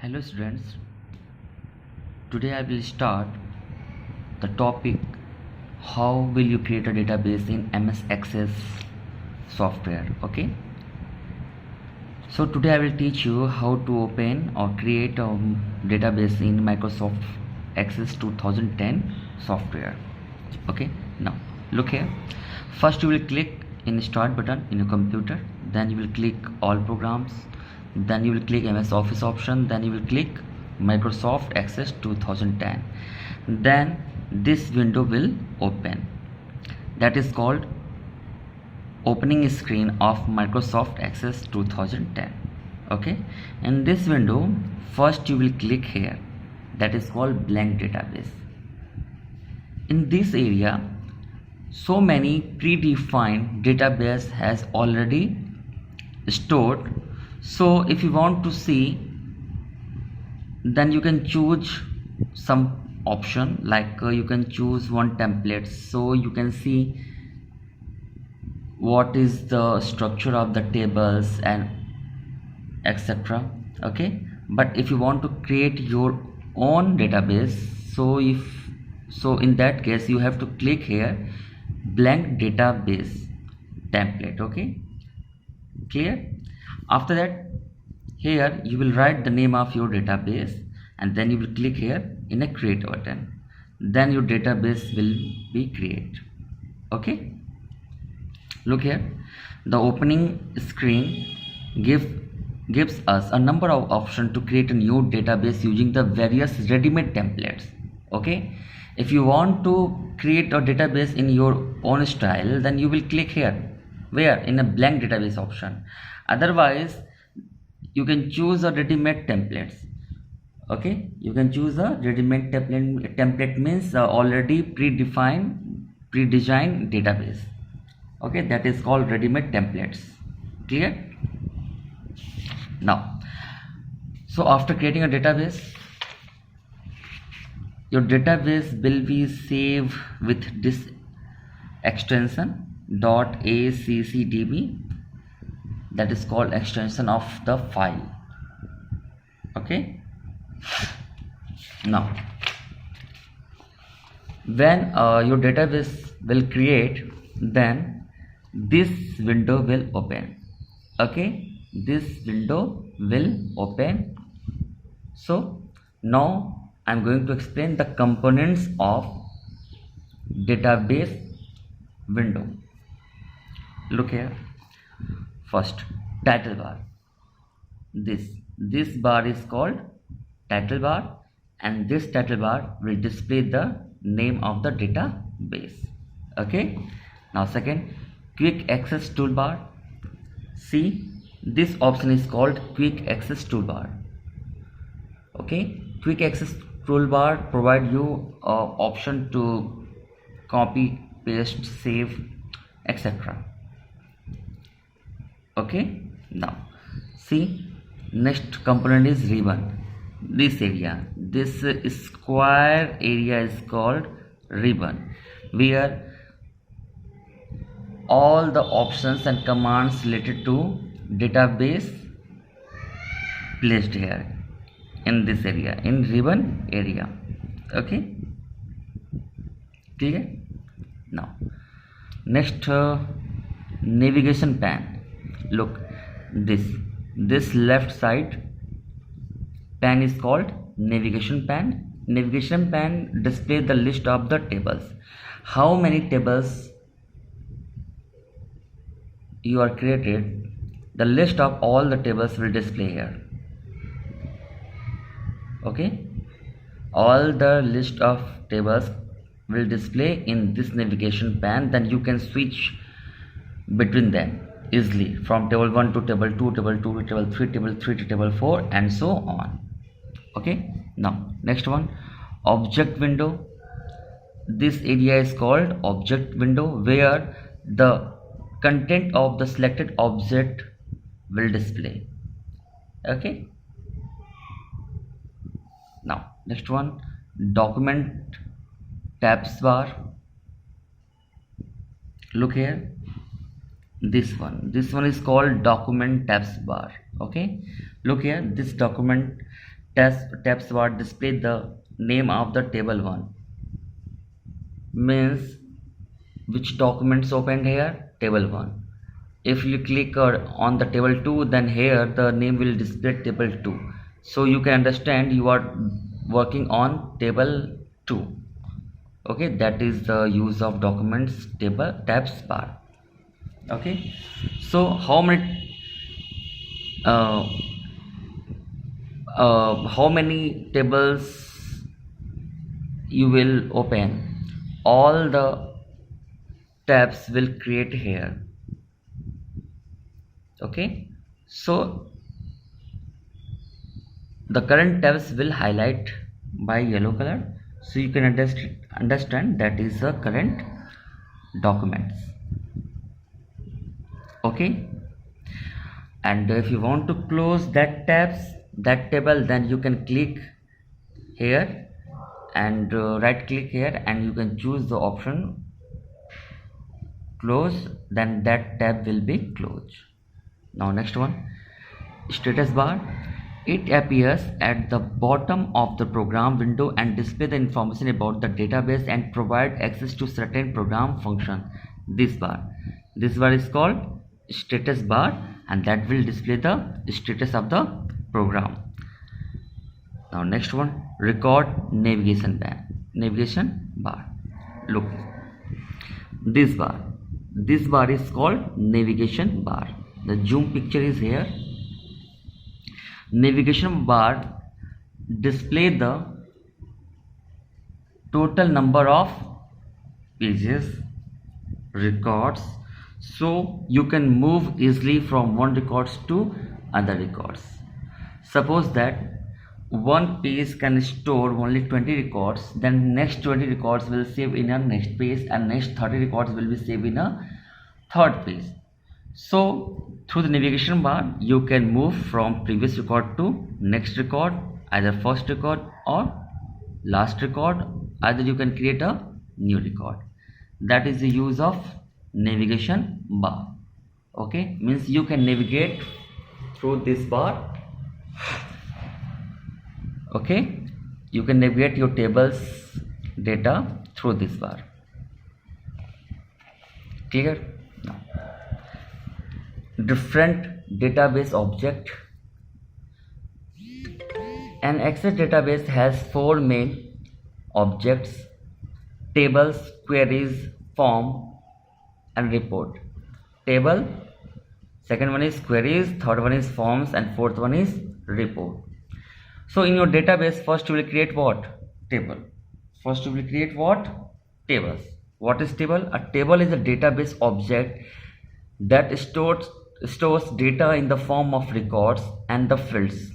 Hello students, today I will start the topic how will you create a database in MS Access software. Okay, so today I will teach you how to open or create a database in Microsoft Access 2010 software. Okay, now look here. First you will click in start button in your computer, then you will click all programs, then you will click MS Office option, then you will click Microsoft Access 2010. Then this window will open, that is called opening screen of Microsoft Access 2010. Okay, in this window first you will click here, that is called blank database. In this area so many predefined database has already stored, so if you want to see, then you can choose some option, like you can choose one template, so you can see what is the structure of the tables and etc. Okay, but if you want to create your own database, so in that case you have to click here blank database template. Okay, clear? After that, here you will write the name of your database and then you will click here in a create button, then your database will be created. Okay, look here, the opening screen gives us a number of options to create a new database using the various ready-made templates. Okay, if you want to create a database in your own style, then you will click here, where in a blank database option. Otherwise you can choose a ready-made templates. Okay, you can choose a ready-made template means already predesigned database. Okay, that is called ready-made templates. Clear? Now, so after creating a database, your database will be saved with this extension .accdb, that is called extension of the file. Okay, now when your database will create, then this window will open. Okay, this window will open. So now I'm going to explain the components of database window. Look here, first title bar. This bar is called title bar, and this title bar will display the name of the database. Okay, now second, quick access toolbar. See, this option is called quick access toolbar. Okay, quick access toolbar provide you option to copy, paste, save, etc. Okay, now see, next component is ribbon. This area, this square area is called ribbon, where all the options and commands related to database placed here in this area, in ribbon area. Okay, clear? Now next, navigation pane. Look, this left side pane is called navigation pane. Navigation pane displays the list of the tables. How many tables you are created, the list of all the tables will display here. Okay, all the list of tables will display in this navigation pane, then you can switch between them easily from table 1 to table 2, table 2 to table 3, table 3 to table 4, and so on. Okay, now next one, object window. This area is called object window, where the content of the selected object will display. Okay, now next one, document tabs bar. Look here, this one is called document tabs bar. Okay, look here, this document tabs bar display the name of the table 1, means which documents opened here, table 1. If you click on the table 2, then here the name will display table 2. So you can understand you are working on table 2. Okay, that is the use of documents table tabs bar. Okay, so how many tables you will open? All the tabs will create here. Okay, so the current tabs will highlight by yellow color, so you can understand that is the current documents. Okay, and if you want to close that table, then you can click here and right click here, and you can choose the option close, then that tab will be closed. Now next one, status bar. It appears at the bottom of the program window and display the information about the database and provide access to certain program function. This bar is called status bar, and that will display the status of the program. Now next one, record navigation bar. Look, this bar is called navigation bar. The zoom picture is here. Navigation bar display the total number of pages, records, so you can move easily from one records to other records. Suppose that one page can store only 20 records, then next 20 records will save in a next page, and next 30 records will be saved in a third page. So through the navigation bar you can move from previous record to next record, either first record or last record, either you can create a new record. That is the use of navigation bar. Okay, means you can navigate through this bar. Okay, you can navigate your tables data through this bar. Clear? Now, different database object. An Access database has 4 main objects: tables, queries, form, and report. Table, second one is queries, third one is forms, and fourth one is report. So in your database, first you will create what? Table. First you will create what? Tables. What is table? A table is a database object that stores data in the form of records and the fields.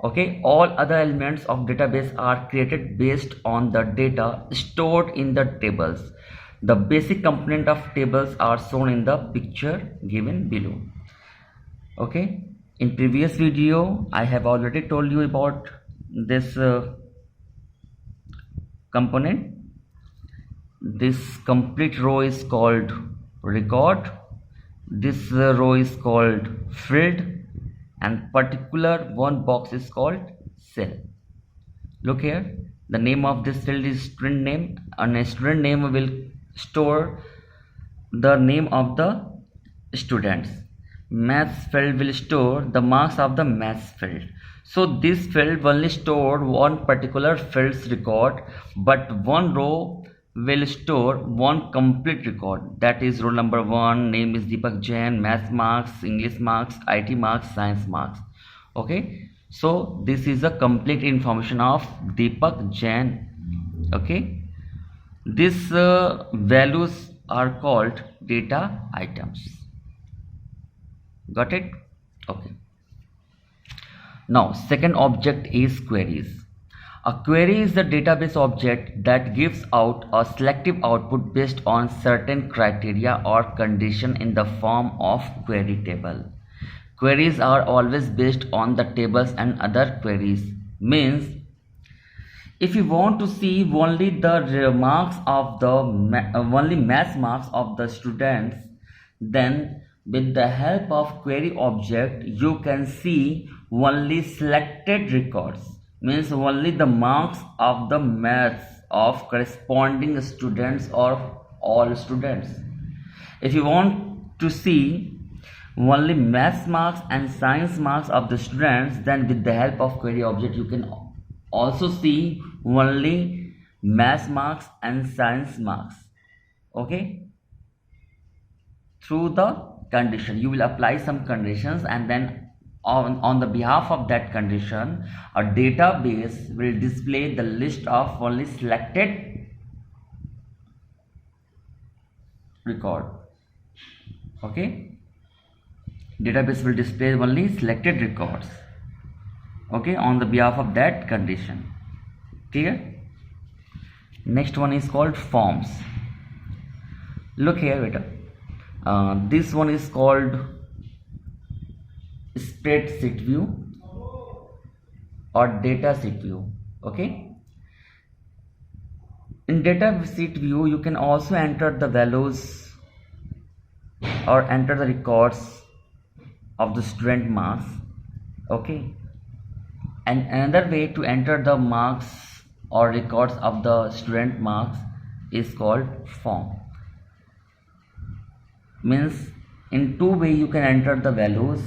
Okay, all other elements of database are created based on the data stored in the tables. The basic component of tables are shown in the picture given below. Okay, in previous video I have already told you about this component. This complete row is called record, this row is called field, and particular one box is called cell. Look here, the name of this field is student name, and a student name will store the name of the students. Maths field will store the marks of the maths field. So this field only store one particular field's record, but one row will store one complete record, that is roll number 1, name is Deepak Jain, maths marks, English marks, IT marks, science marks. Okay, so this is a complete information of Deepak Jain. Okay, these values are called data items. Got it? Okay. Now second object is queries. A query is the database object that gives out a selective output based on certain criteria or condition in the form of query table. Queries are always based on the tables and other queries. Means if you want to see only the marks of the only maths marks of the students, then with the help of query object you can see only selected records, means only the marks of the maths of corresponding students or all students. If you want to see only maths marks and science marks of the students, then with the help of query object you can also see only maths marks and science marks. Okay, through the condition you will apply some conditions, and then on the behalf of that condition a database will display the list of only selected record. Okay, database will display only selected records, okay, on the behalf of that condition. Clear? Next one is called forms. Look here beta, this one is called spreadsheet view or data sheet view. Okay, in data sheet view you can also enter the values or enter the records of the student marks. Okay, and another way to enter the marks or records of the student marks is called form. Means in two ways you can enter the values,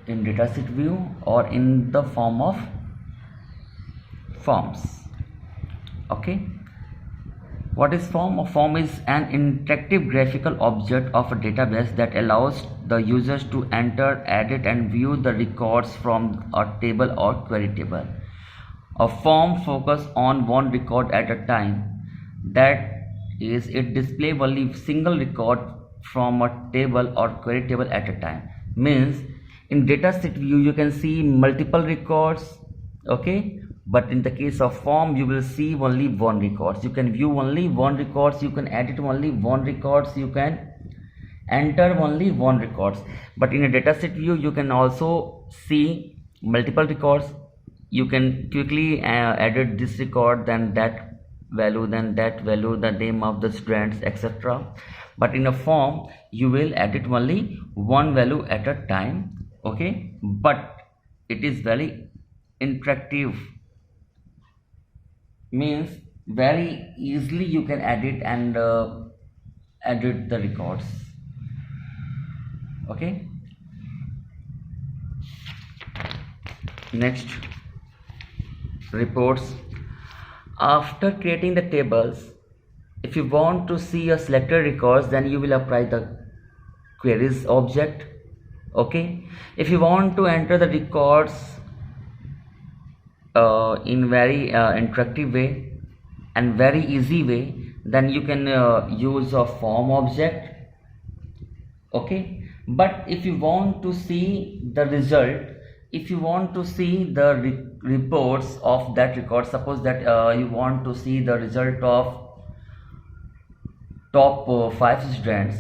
in datasheet view or in the form of forms. Okay, what is form? A form is an interactive graphical object of a database that allows the users to enter, edit and view the records from a table or query table. A form focuses on one record at a time, that is, it displays only single record from a table or query table at a time. Means in datasheet view you can see multiple records, okay, but in the case of form you will see only one records. You can view only one records, you can edit only one records, you can enter only one records. But in a datasheet view you can also see multiple records. You can quickly edit this record, then that value, then that value, the name of the students, etc. But in a form you will edit only one value at a time. Okay, but it is very interactive, means very easily you can edit and edit the records. Okay, next, reports. After creating the tables, if you want to see a selected records, then you will apply the queries object. Okay, if you want to enter the records in very interactive way and very easy way, then you can use a form object. Okay, but if you want to see the result, if you want to see the reports of that record, suppose that you want to see the result of top 5 students,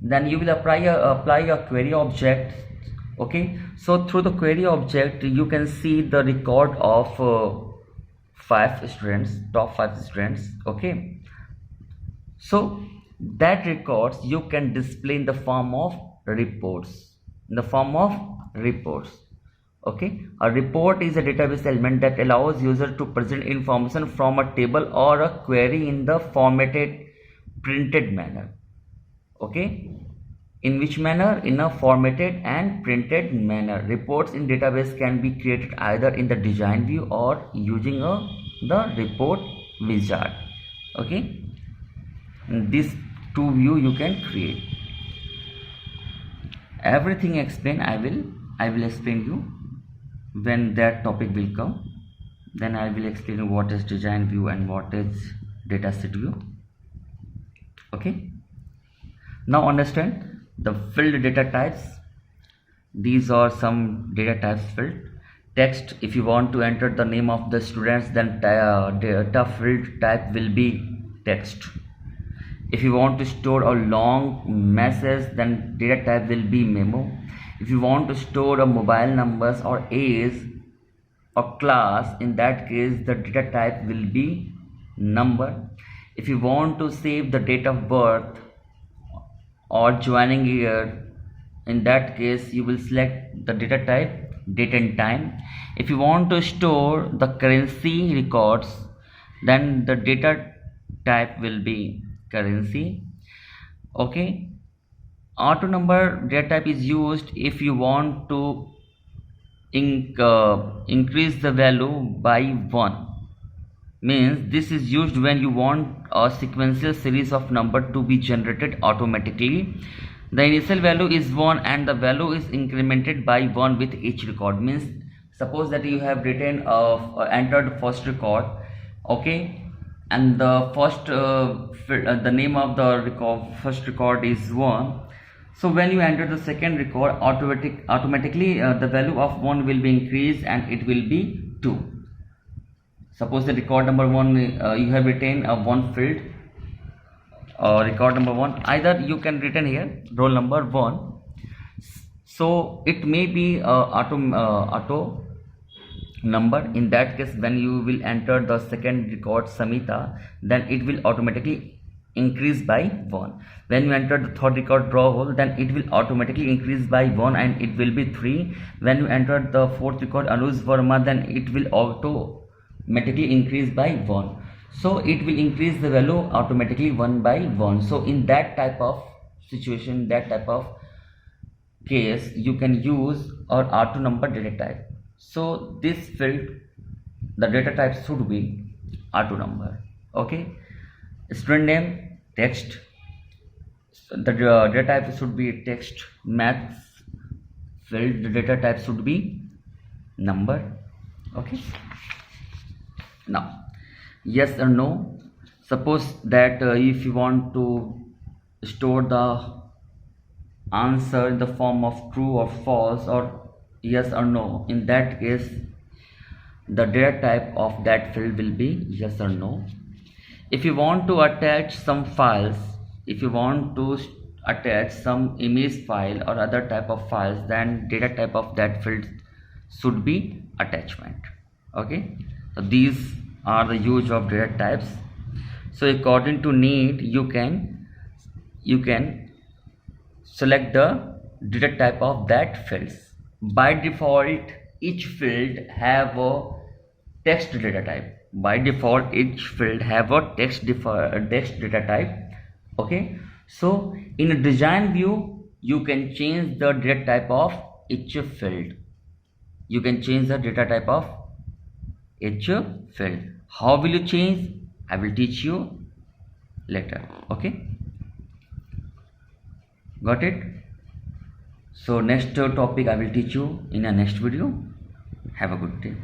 then you will apply a query object. Okay, so through the query object you can see the record of 5 students, top 5 students. Okay, so that records you can display in the form of reports, Okay, a report is a database element that allows user to present information from a table or a query in the formatted printed manner. Okay, in which manner? In a formatted and printed manner. Reports in database can be created either in the design view or using the report wizard. Okay, in these two view you can create. Everything explained I will explain you when that topic will come. Then I will explain what is design view and what is dataset view. Okay, now understand the filled data types. These are some data types filled. Text, if you want to enter the name of the students, then data filled type will be text. If you want to store a long message, then data type will be memo. If you want to store a mobile numbers or age or class, in that case the data type will be number. If you want to save the date of birth or joining year, in that case you will select the data type date and time. If you want to store the currency records, then the data type will be currency. Okay, auto number data type is used if you want to increase the value by 1. Means this is used when you want a sequential series of number to be generated automatically. The initial value is 1 and the value is incremented by 1 with each record. Means suppose that you have written entered first record, okay, and the first the name of the first record is 1. So when you enter the second record, automatically the value of 1 will be increased and it will be 2. Suppose the record number 1 you have written a 1 field, record number 1, either you can written here roll number 1. So it may be auto number. In that case, when you will enter the second record Samita, then it will automatically increase by 1. When you enter the third record Rahul, then it will automatically increase by 1 and it will be 3. When you enter the fourth record Anuj Verma, then it will automatically increase by 1. So it will increase the value automatically 1 by 1. So in that type of situation, that type of case, you can use our auto number data type. So this field, the data type should be auto number. Okay, student name text, the data type should be text. Maths field, the data type should be number. Okay, now yes or no. Suppose that if you want to store the answer in the form of true or false or yes or no, in that case the data type of that field will be yes or no. If you want to attach some files, if you want to attach some image file or other type of files, then data type of that field should be attachment. Okay, so these are the use of data types. So according to need, you can select the data type of that fields. By default, each field have a text data type. By default, each field have a text data type. Okay, so in a design view, you can change the data type of each field. You can change the data type of each field. How will you change? I will teach you later. Okay, got it? So next topic I will teach you in a next video. Have a good day.